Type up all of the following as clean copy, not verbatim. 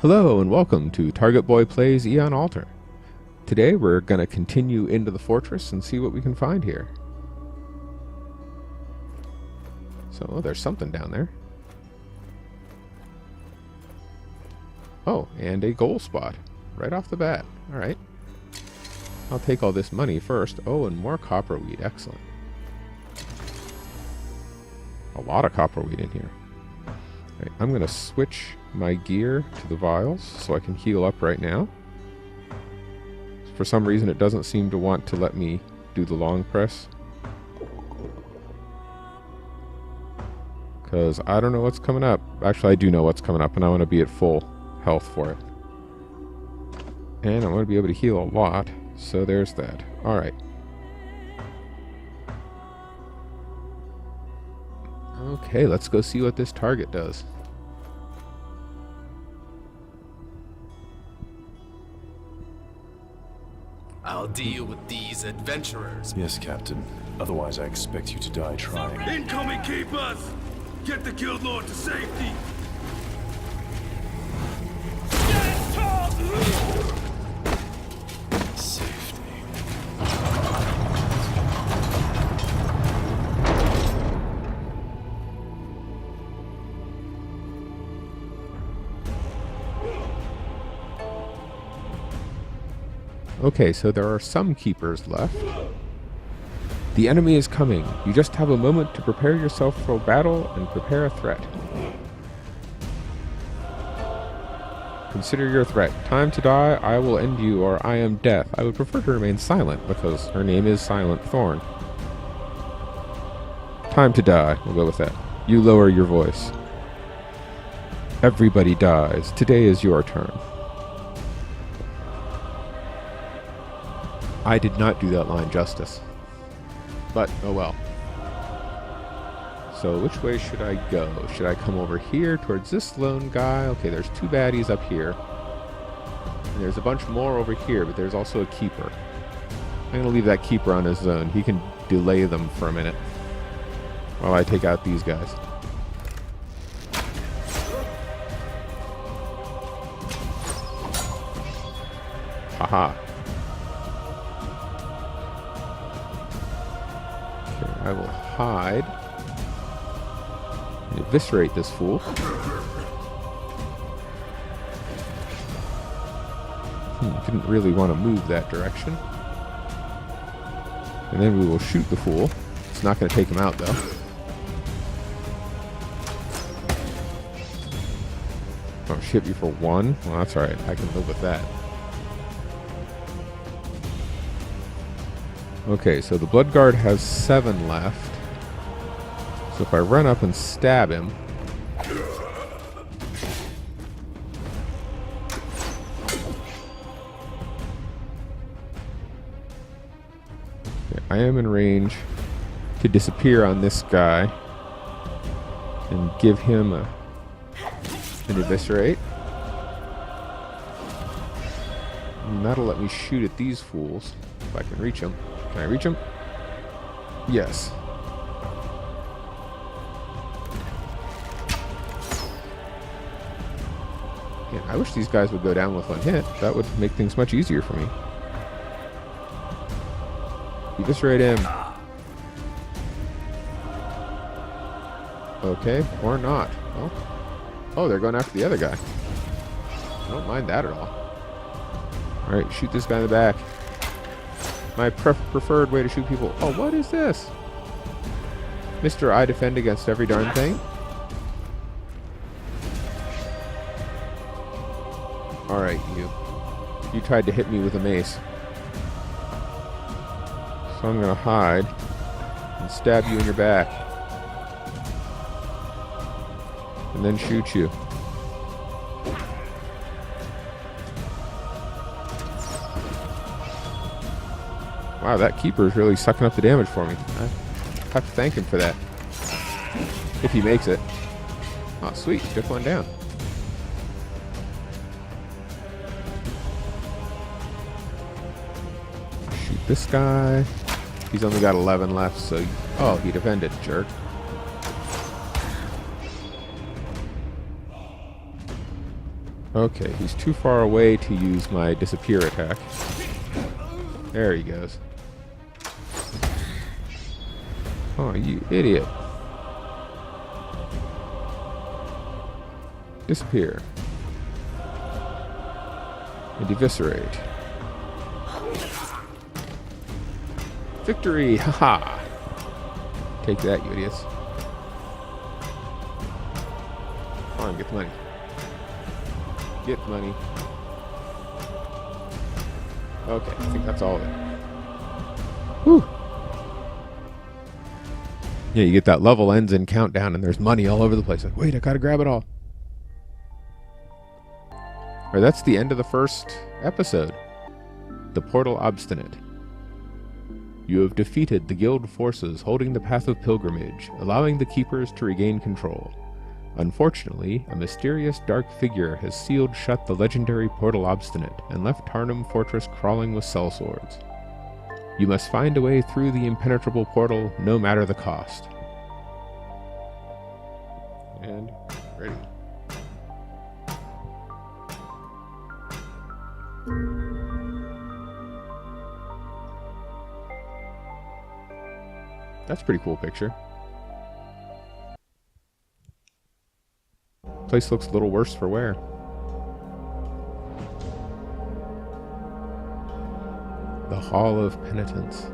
Hello and welcome to TargetBoy Plays Eon Alter. Today we're going to continue into the fortress and see what we can find here. So, there's something down there. Oh, and a goal spot. Right off the bat. Alright. I'll take all this money first. Oh, and more copper weed. Excellent. A lot of copper weed in here. Right, I'm going to switch my gear to the vials so I can heal up right now. For some reason it doesn't seem to want to let me do the long press. Because I don't know what's coming up. Actually, I do know what's coming up and I want to be at full health for it. And I want to be able to heal a lot. So there's that. Alright. Okay, let's go see what this target does. I'll deal with these adventurers. Yes, Captain. Otherwise, I expect you to die trying. Incoming keepers! Get the guild lord to safety! Safety. Okay, so there are some keepers left. The enemy is coming. You just have a moment to prepare yourself for battle and prepare a threat. Consider your threat. Time to die, I will end you, or I am death. I would prefer to remain silent, because her name is Silent Thorn. Time to die. We'll go with that. You lower your voice. Everybody dies. Today is your turn. I did not do that line justice. But, oh well. So, which way should I go? Should I come over here towards this lone guy? Okay, there's two baddies up here. And there's a bunch more over here, but there's also a keeper. I'm going to leave that keeper on his own. He can delay them for a minute while I take out these guys. Haha. I will hide and eviscerate this fool. Didn't really want to move that direction. And then we will shoot the fool. It's not going to take him out though. Oh, shit you for one? Well, that's alright. I can live with that. Okay, so the Blood Guard has 7 left. So if I run up and stab him... Okay, I am in range to disappear on this guy and give him an eviscerate. And that'll let me shoot at these fools if I can reach them. Can I reach him? Yes. Yeah, I wish these guys would go down with one hit. That would make things much easier for me. Eviscerate him. Okay, or not. Well, oh, they're going after the other guy. I don't mind that at all. Alright, shoot this guy in the back. My preferred way to shoot people. Oh, what is this? Mr. I defend against every darn thing. Alright, you. You tried to hit me with a mace. So I'm going to hide and stab you in your back. And then shoot you. Wow, that keeper is really sucking up the damage for me. I have to thank him for that. If he makes it. Oh, sweet. Took one down. Shoot this guy. He's only got 11 left, so... Oh, he defended, jerk. Okay, he's too far away to use my disappear attack. There he goes. Oh, you idiot. Disappear. And eviscerate. Victory! Haha! Take that, you idiots. Come on, get the money. Get the money. Okay, I think that's all of it. Whew! Yeah, you get that level ends in countdown and there's money all over the place. Like, wait, I gotta grab it all. Alright, that's the end of the first episode. The Portal Obstinate. You have defeated the guild forces holding the Path of Pilgrimage, allowing the Keepers to regain control. Unfortunately, a mysterious dark figure has sealed shut the legendary Portal Obstinate and left Tarnum Fortress crawling with sellswords. You must find a way through the impenetrable portal, no matter the cost. And ready. That's a pretty cool picture. Place looks a little worse for wear. The Hall of Penitence.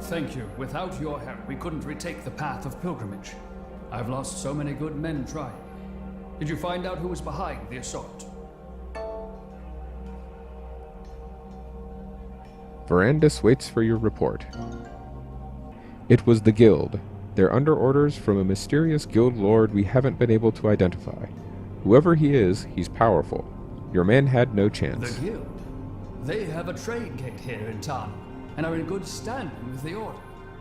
Thank you. Without your help, we couldn't retake the Path of Pilgrimage. I've lost so many good men trying. Did you find out who was behind the assault? Verandis waits for your report. It was the Guild. They're under orders from a mysterious guild lord we haven't been able to identify. Whoever he is, he's powerful. Your men had no chance. The Guild? They have a trade gate here in town, and are in good standing with the Order.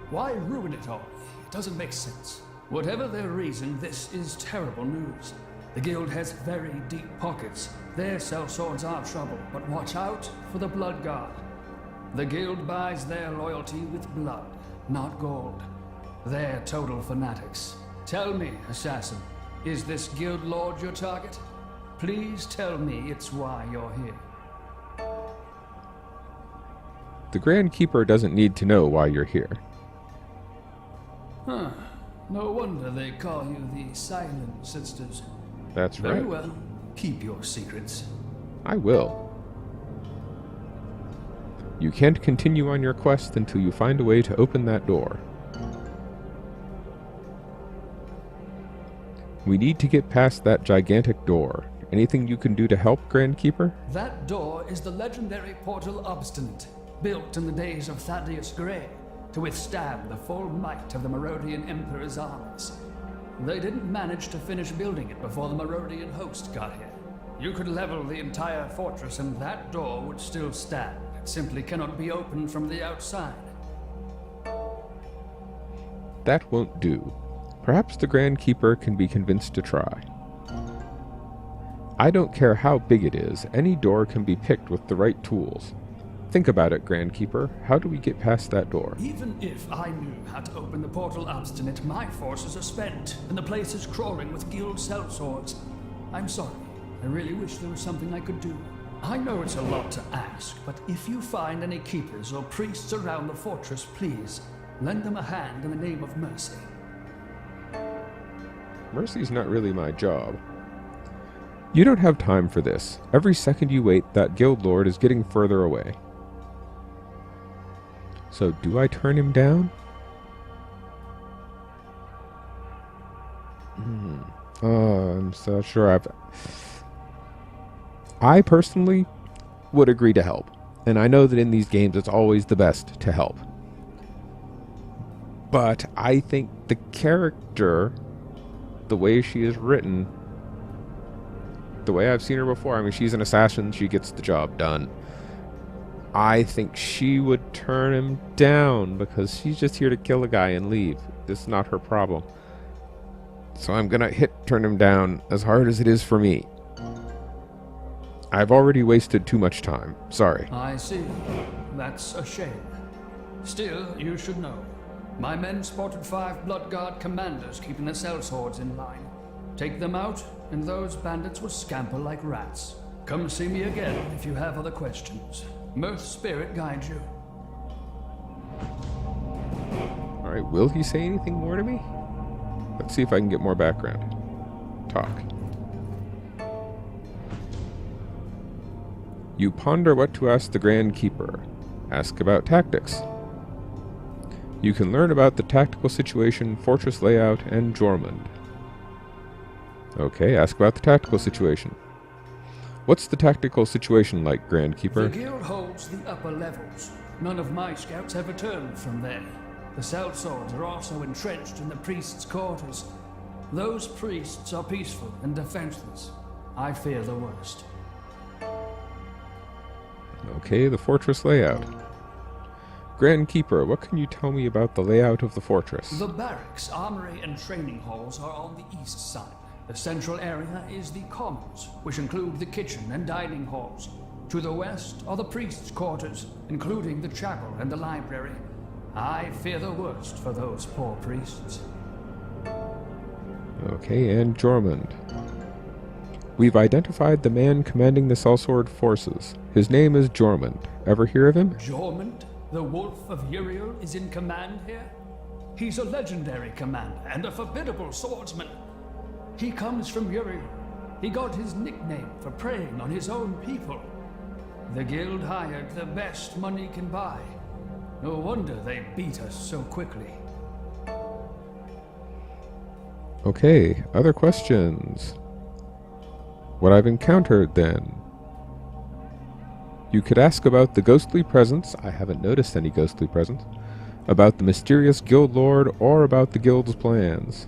Why ruin it all? It doesn't make sense. Whatever their reason, this is terrible news. The Guild has very deep pockets. Their sellswords are trouble, but watch out for the Blood Guard. The Guild buys their loyalty with blood, not gold. They're total fanatics. Tell me, assassin, is this Guild Lord your target? Please tell me it's why you're here. The Grand Keeper doesn't need to know why you're here. Huh. No wonder they call you the Silent Sisters. That's right. Very well. Keep your secrets. I will. You can't continue on your quest until you find a way to open that door. We need to get past that gigantic door. Anything you can do to help, Grand Keeper? That door is the legendary Portal Obstinate, built in the days of Thaddeus Grey to withstand the full might of the Merodian Emperor's armies. They didn't manage to finish building it before the Merodian host got here. You could level the entire fortress and that door would still stand. It simply cannot be opened from the outside. That won't do. Perhaps the Grand Keeper can be convinced to try. I don't care how big it is, any door can be picked with the right tools. Think about it, Grand Keeper. How do we get past that door? Even if I knew how to open the Portal Obstinate, my forces are spent, and the place is crawling with guild sellswords. I'm sorry. I really wish there was something I could do. I know it's a lot to ask, but if you find any keepers or priests around the fortress, please, lend them a hand in the name of mercy. Mercy's not really my job. You don't have time for this. Every second you wait, that guild lord is getting further away. So, do I turn him down? I'm so sure I personally would agree to help. And I know that in these games it's always the best to help. But I think the character, the way she is written, the way I've seen her before, I mean, she's an assassin, she gets the job done. I think she would turn him down because she's just here to kill a guy and leave. This is not her problem. So I'm gonna turn him down as hard as it is for me. I've already wasted too much time. Sorry. I see. That's a shame. Still, you should know. My men spotted 5 Blood Guard commanders keeping the sellswords in line. Take them out, and those bandits will scamper like rats. Come see me again if you have other questions. Mirth's spirit guide you. Alright, will he say anything more to me? Let's see if I can get more background. Talk. You ponder what to ask the Grand Keeper. Ask about tactics. You can learn about the tactical situation, fortress layout, and Jormund. Okay, ask about the tactical situation. What's the tactical situation like, Grand Keeper? The guild holds the upper levels. None of my scouts have returned from there. The sellswords are also entrenched in the priests' quarters. Those priests are peaceful and defenseless. I fear the worst. Okay, the fortress layout. Grand Keeper, what can you tell me about the layout of the fortress? The barracks, armory, and training halls are on the east side. The central area is the commons, which include the kitchen and dining halls. To the west are the priests' quarters, including the chapel and the library. I fear the worst for those poor priests. Okay, and Jormund. We've identified the man commanding the sellsword forces. His name is Jormund. Ever hear of him? Jormund, the Wolf of Uriel, is in command here? He's a legendary commander and a formidable swordsman. He comes from Uriel. He got his nickname for preying on his own people. The guild hired the best money can buy. No wonder they beat us so quickly. Okay, other questions? What I've encountered, then. You could ask about the ghostly presence. I haven't noticed any ghostly presence. About the mysterious guild lord, or about the guild's plans.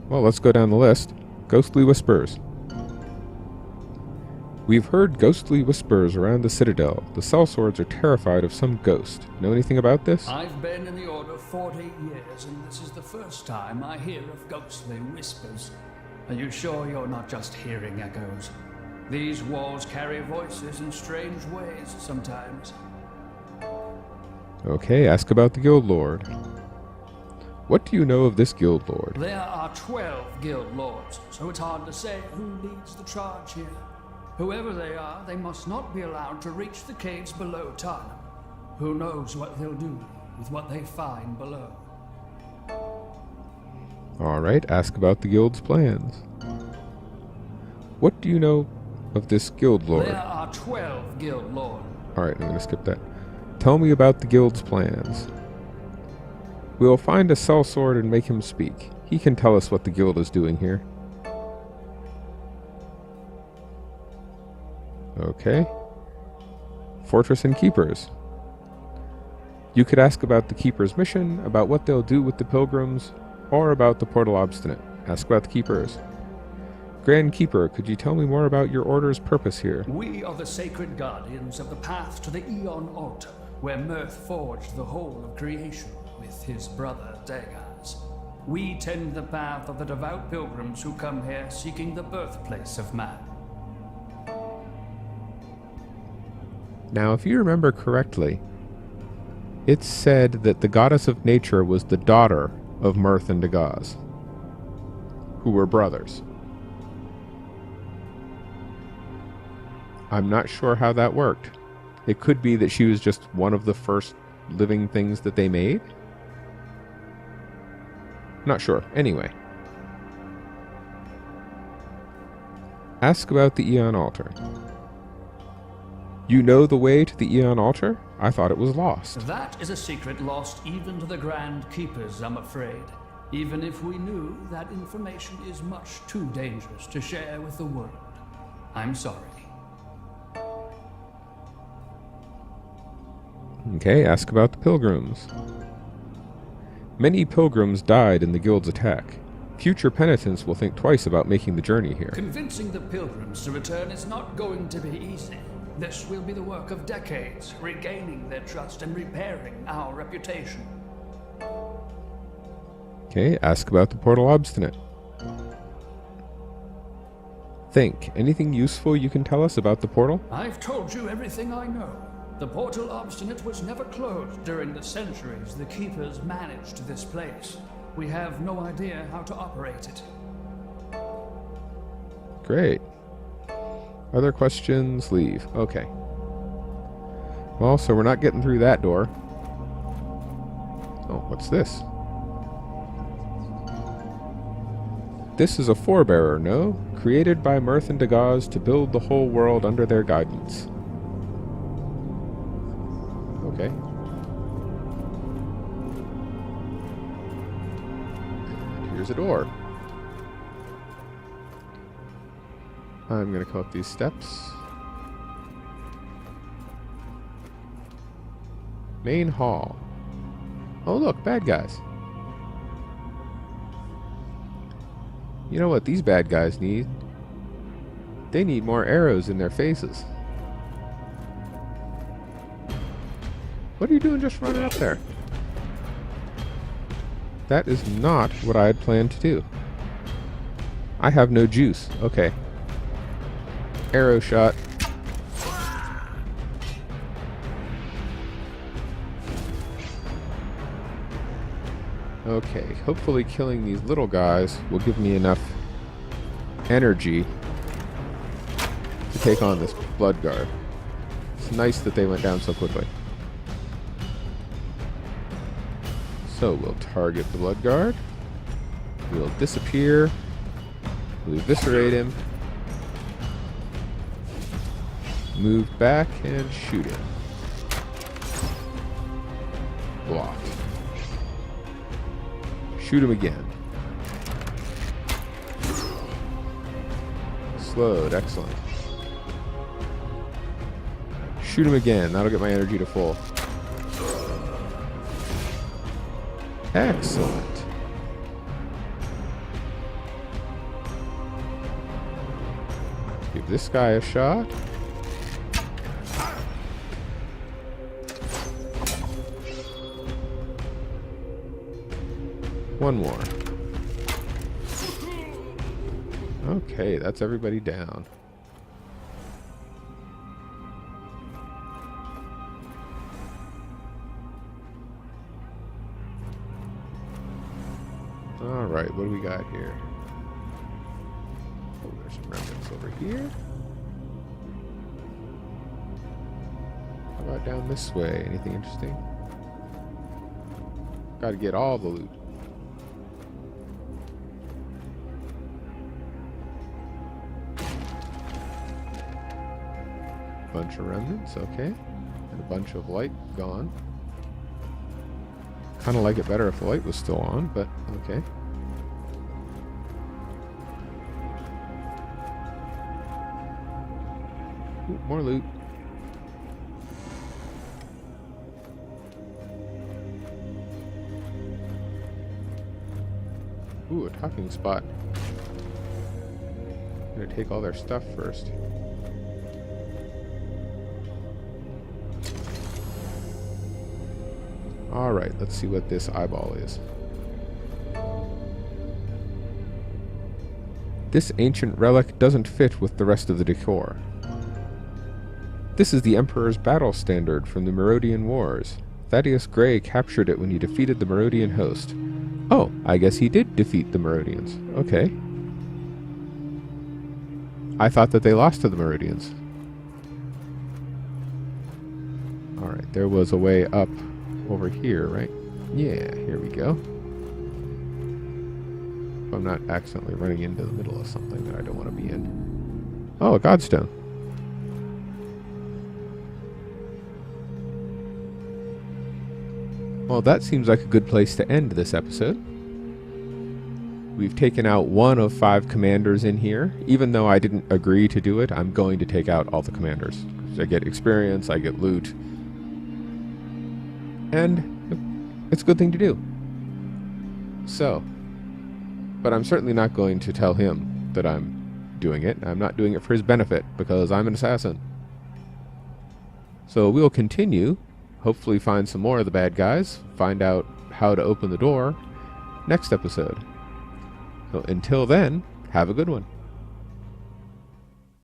Well, let's go down the list. Ghostly whispers. We've heard ghostly whispers around the citadel. The sellswords are terrified of some ghost. Know anything about this? I've been in the Order 40 years, and this is the first time I hear of ghostly whispers. Are you sure you're not just hearing echoes? These walls carry voices in strange ways sometimes. Okay, ask about the guild lord. What do you know of this guild lord? There are 12 guild lords, so it's hard to say who leads the charge here. Whoever they are, they must not be allowed to reach the caves below Tarnum. Who knows what they'll do with what they find below. Alright, ask about the guild's plans. What do you know of this guild lord? There are 12 guild lords. Alright, I'm going to skip that. Tell me about the guild's plans. We'll find a sellsword and make him speak. He can tell us what the guild is doing here. Okay. Fortress and Keepers. You could ask about the Keeper's mission, about what they'll do with the pilgrims, or about the Portal Obstinate. Ask about the Keepers. Grand Keeper, could you tell me more about your order's purpose here? We are the sacred guardians of the path to the Aeon Altar, where Mirth forged the whole of creation with his brother Dagaz. We tend the path of the devout pilgrims who come here seeking the birthplace of man. Now, if you remember correctly, it's said that the goddess of nature was the daughter of Mirth and Dagaz, who were brothers. I'm not sure how that worked. It could be that she was just one of the first living things that they made? Not sure. Anyway. Ask about the Aeon Altar. You know the way to the Aeon Altar? I thought it was lost. That is a secret lost even to the Grand Keepers, I'm afraid. Even if we knew, that information is much too dangerous to share with the world. I'm sorry. Okay, ask about the pilgrims. Many pilgrims died in the guild's attack. Future penitents will think twice about making the journey here. Convincing the pilgrims to return is not going to be easy. This will be the work of decades, regaining their trust and repairing our reputation. Okay, ask about the Portal Obstinate. Think, anything useful you can tell us about the portal? I've told you everything I know. The Portal Obstinate was never closed during the centuries the Keepers managed this place. We have no idea how to operate it. Great. Other questions? Leave. Okay. Well, so we're not getting through that door. Oh, what's this? This is a forebearer, no? Created by Mirth and Dagaz to build the whole world under their guidance. Okay. Here's a door. I'm going to go up these steps. Main hall. Oh look, bad guys. You know what these bad guys need? They need more arrows in their faces. What are you doing just running up there? That is not what I had planned to do. I have no juice. Okay. Arrow shot. Okay, hopefully killing these little guys will give me enough energy to take on this blood guard. It's nice that they went down so quickly. So we'll target the blood guard. We'll disappear. We'll eviscerate him. Move back and shoot him. Blocked. Shoot him again. Slowed. Excellent. Shoot him again. That'll get my energy to full. Excellent. Give this guy a shot. One more. Okay, that's everybody down. Alright, what do we got here? Oh, there's some remnants over here. How about down this way? Anything interesting? Gotta get all the loot. Bunch of remnants, okay. And a bunch of light gone. Kind of like it better if the light was still on, but okay. Ooh, more loot. Ooh, a talking spot. I'm gonna take all their stuff first. Alright, let's see what this eyeball is. This ancient relic doesn't fit with the rest of the decor. This is the Emperor's battle standard from the Merodian Wars. Thaddeus Grey captured it when he defeated the Merodian host. Oh, I guess he did defeat the Merodians. Okay. I thought that they lost to the Merodians. Alright, there was a way up over here, right? Yeah, here we go. If I'm not accidentally running into the middle of something that I don't want to be in. Oh, a godstone. Well, that seems like a good place to end this episode. We've taken out one of 5 commanders in here. Even though I didn't agree to do it, I'm going to take out all the commanders. I get experience, I get loot. And it's a good thing to do. So, but I'm certainly not going to tell him that I'm doing it. I'm not doing it for his benefit, because I'm an assassin. So we'll continue, hopefully find some more of the bad guys, find out how to open the door next episode. So until then, have a good one.